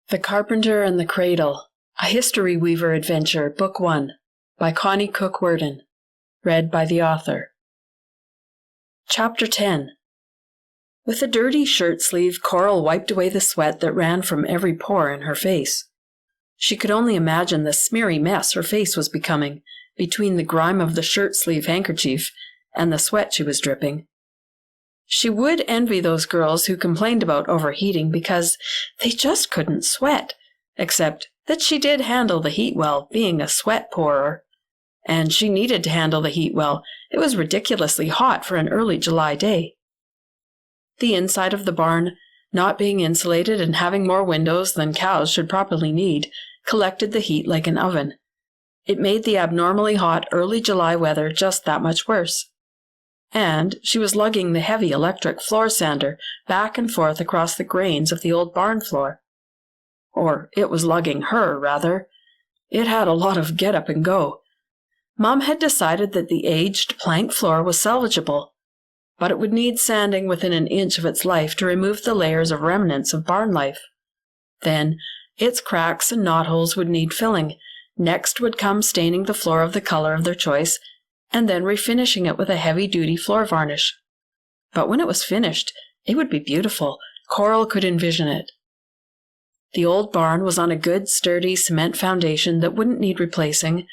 The Carpenter and the Cradle, a History Weaver Adventure, Book 1, by Connie Worden, read by the author. Chapter 10. With a dirty shirt sleeve, Coral wiped away the sweat that ran from every pore in her face. She could only imagine the smeary mess her face was becoming, between the grime of the shirt sleeve handkerchief and the sweat she was dripping. She would envy those girls who complained about overheating because they just couldn't sweat, except that she did handle the heat well, being a sweat pourer. And she needed to handle the heat well. It was ridiculously hot for an early July day. The inside of the barn, not being insulated and having more windows than cows should properly need, collected the heat like an oven. It made the abnormally hot early July weather just that much worse. And she was lugging the heavy electric floor sander back and forth across the grains of the old barn floor. Or it was lugging her, rather. It had a lot of get up and go. Mom had decided that the aged plank floor was salvageable, but it would need sanding within an inch of its life to remove the layers of remnants of barn life. Then its cracks and knotholes would need filling. Next would come staining the floor of the color of their choice, and then refinishing it with a heavy-duty floor varnish. But when it was finished, it would be beautiful. Coral could envision it. The old barn was on a good, sturdy cement foundation that wouldn't need replacing,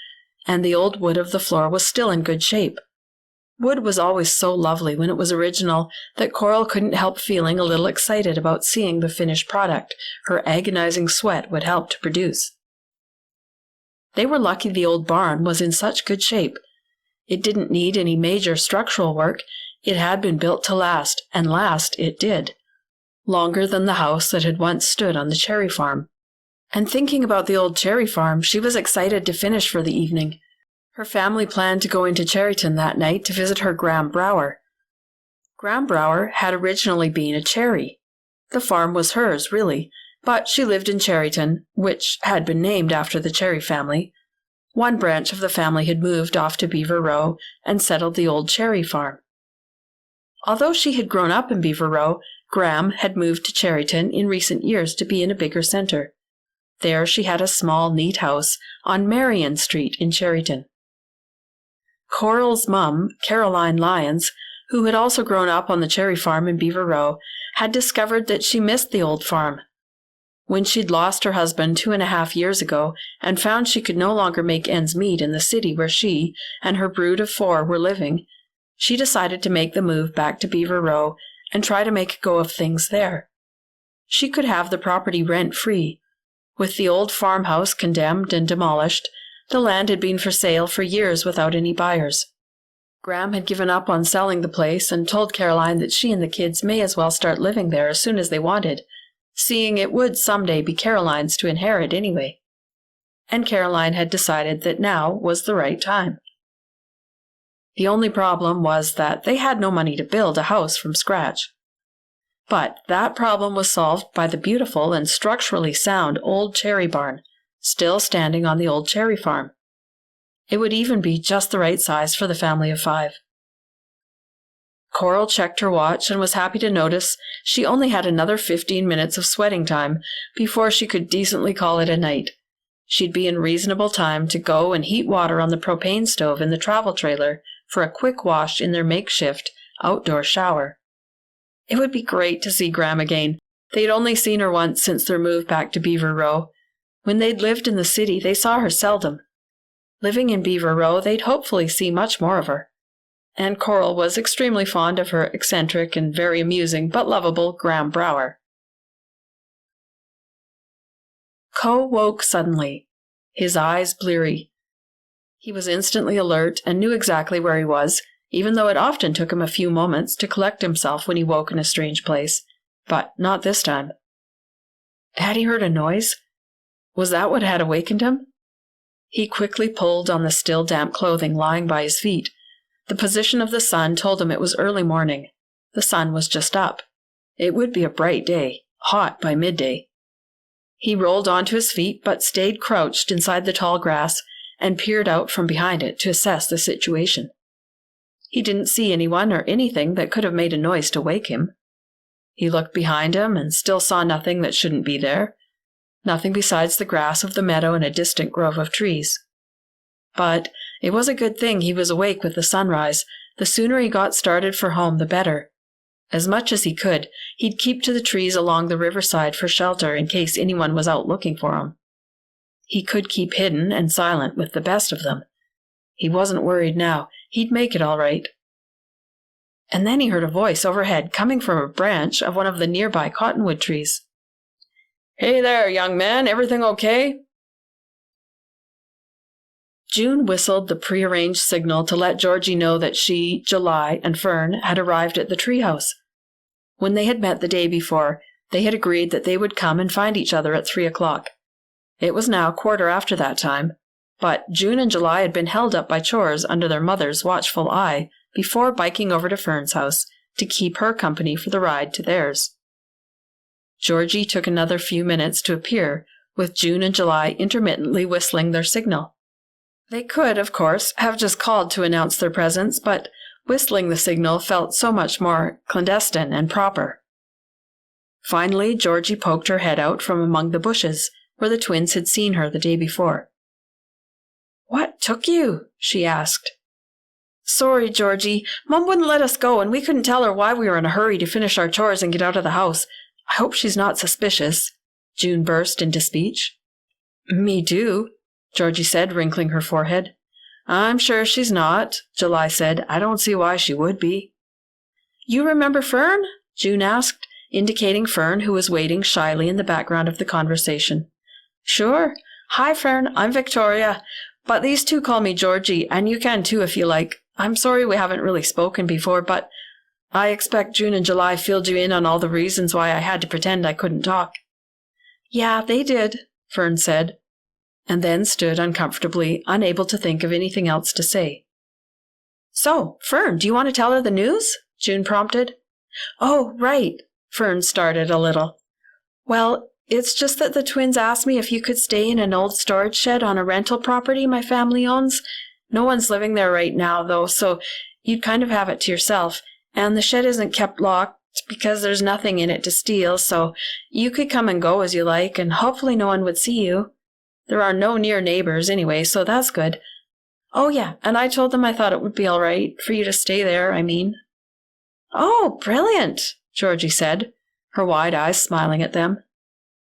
and the old wood of the floor was still in good shape. Wood was always so lovely when it was original that Coral couldn't help feeling a little excited about seeing the finished product her agonizing sweat would help to produce. They were lucky the old barn was in such good shape. It didn't need any major structural work. It had been built to last, and last it did. Longer than the house that had once stood on the cherry farm. And thinking about the old cherry farm, she was excited to finish for the evening. Her family planned to go into Cherryton that night to visit her Graham Brower. Graham Brower had originally been a cherry. The farm was hers, really, but she lived in Cherryton, which had been named after the Cherry family. One branch of the family had moved off to Beaver Row and settled the old cherry farm. Although she had grown up in Beaver Row, Graham had moved to Cherryton in recent years to be in a bigger center. There she had a small, neat house on Marion Street in Cherryton. Coral's mum, Caroline Lyons, who had also grown up on the cherry farm in Beaver Row, had discovered that she missed the old farm. When she'd lost her husband 2.5 years ago and found she could no longer make ends meet in the city where she and her brood of 4 were living, she decided to make the move back to Beaver Row and try to make a go of things there. She could have the property rent-free. With the old farmhouse condemned and demolished, the land had been for sale for years without any buyers. Graham had given up on selling the place and told Caroline that she and the kids may as well start living there as soon as they wanted, seeing it would someday be Caroline's to inherit anyway. And Caroline had decided that now was the right time. The only problem was that they had no money to build a house from scratch. But that problem was solved by the beautiful and structurally sound old cherry barn, still standing on the old cherry farm. It would even be just the right size for the family of 5. Coral checked her watch and was happy to notice she only had another 15 minutes of sweating time before she could decently call it a night. She'd be in reasonable time to go and heat water on the propane stove in the travel trailer for a quick wash in their makeshift outdoor shower. It would be great to see Graham again. They'd only seen her once since their move back to Beaver Row. When they'd lived in the city, they saw her seldom. Living in Beaver Row, they'd hopefully see much more of her. And Coral was extremely fond of her eccentric and very amusing but lovable Graham Brower. Co woke suddenly, his eyes bleary. He was instantly alert and knew exactly where he was, even though it often took him a few moments to collect himself when he woke in a strange place, but not this time. Had he heard a noise? Was that what had awakened him? He quickly pulled on the still damp clothing lying by his feet. The position of the sun told him it was early morning. The sun was just up. It would be a bright day, hot by midday. He rolled onto his feet but stayed crouched inside the tall grass and peered out from behind it to assess the situation. He didn't see anyone or anything that could have made a noise to wake him. He looked behind him and still saw nothing that shouldn't be there. Nothing besides the grass of the meadow and a distant grove of trees. But it was a good thing he was awake with the sunrise. The sooner he got started for home, the better. As much as he could, he'd keep to the trees along the riverside for shelter in case anyone was out looking for him. He could keep hidden and silent with the best of them. He wasn't worried now. He'd make it all right. And then he heard a voice overhead coming from a branch of one of the nearby cottonwood trees. "Hey there, young man, everything okay?" June whistled the prearranged signal to let Georgie know that she, July, and Fern had arrived at the treehouse. When they had met the day before, they had agreed that they would come and find each other at 3:00. It was now 1/4 that time, but June and July had been held up by chores under their mother's watchful eye before biking over to Fern's house to keep her company for the ride to theirs. Georgie took another few minutes to appear, with June and July intermittently whistling their signal. They could, of course, have just called to announce their presence, but whistling the signal felt so much more clandestine and proper. Finally, Georgie poked her head out from among the bushes, where the twins had seen her the day before. "What took you?" she asked. "Sorry, Georgie. Mom wouldn't let us go, and we couldn't tell her why we were in a hurry to finish our chores and get out of the house. I hope she's not suspicious," June burst into speech. "Me too," Georgie said, wrinkling her forehead. "I'm sure she's not," July said. "I don't see why she would be." "You remember Fern?" June asked, indicating Fern, who was waiting shyly in the background of the conversation. "Sure. Hi, Fern. I'm Victoria. But these two call me Georgie, and you can too if you like. I'm sorry we haven't really spoken before, but I expect June and July filled you in on all the reasons why I had to pretend I couldn't talk." "Yeah, they did," Fern said, and then stood uncomfortably, unable to think of anything else to say. "So, Fern, do you want to tell her the news?" June prompted. "Oh, right," Fern started a little. "Well, it's just that the twins asked me if you could stay in an old storage shed on a rental property my family owns. No one's living there right now, though, so you'd kind of have it to yourself. And the shed isn't kept locked because there's nothing in it to steal, so you could come and go as you like, and hopefully no one would see you. There are no near neighbors anyway, so that's good. Oh, yeah, and I told them I thought it would be all right for you to stay there, I mean." "Oh, brilliant," Georgie said, her wide eyes smiling at them.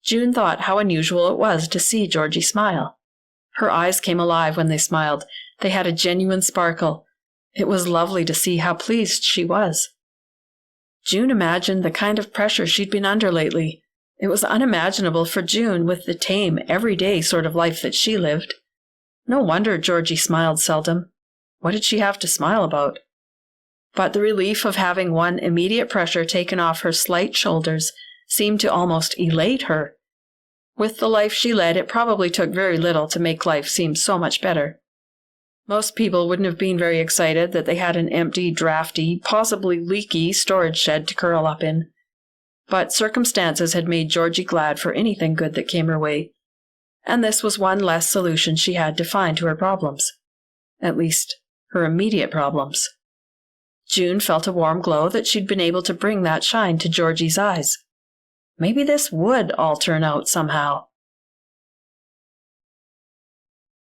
June thought how unusual it was to see Georgie smile. Her eyes came alive when they smiled. They had a genuine sparkle. It was lovely to see how pleased she was. June imagined the kind of pressure she'd been under lately. It was unimaginable for June with the tame, everyday sort of life that she lived. No wonder Georgie smiled seldom. What did she have to smile about? But the relief of having one immediate pressure taken off her slight shoulders seemed to almost elate her. With the life she led, it probably took very little to make life seem so much better. Most people wouldn't have been very excited that they had an empty, drafty, possibly leaky storage shed to curl up in. But circumstances had made Georgie glad for anything good that came her way, and this was one less solution she had to find to her problems. At least, her immediate problems. June felt a warm glow that she'd been able to bring that shine to Georgie's eyes. Maybe this would all turn out somehow.